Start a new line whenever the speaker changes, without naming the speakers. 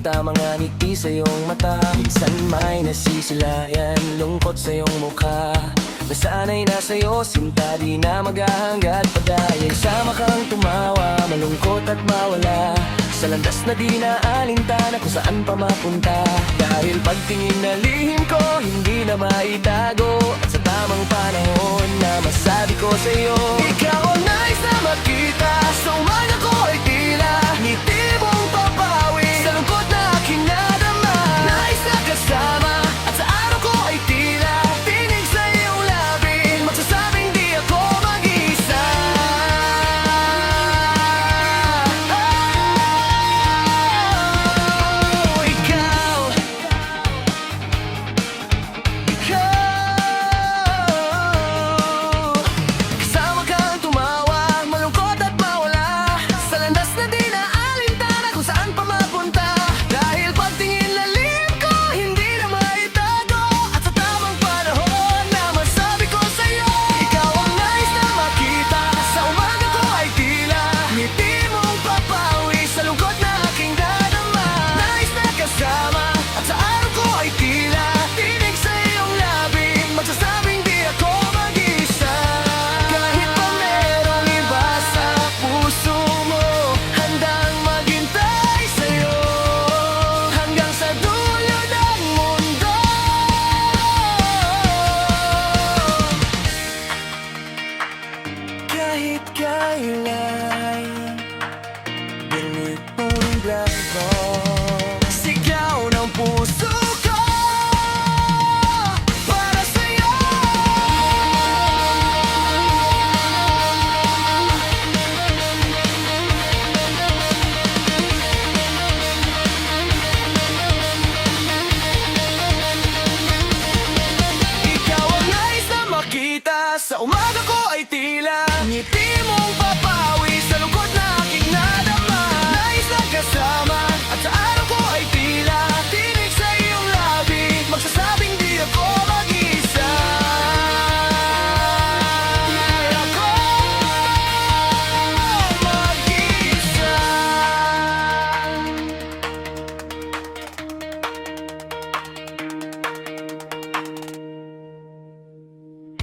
makita mga ngiti sa iyong mata. Minsan may nasisilayan, lungkot sa iyong mukha. Nasanay na sa'yo, sinta di na maghahangad pa. Dahil sama kang tumawa, malungkot at mawala sa landas na di na alintana kung saan pa mapunta. Dahil pagtingin na lihim ko, hindi na maitago. At sa tamang panahon na masabi ko sa'yo, ikaw ang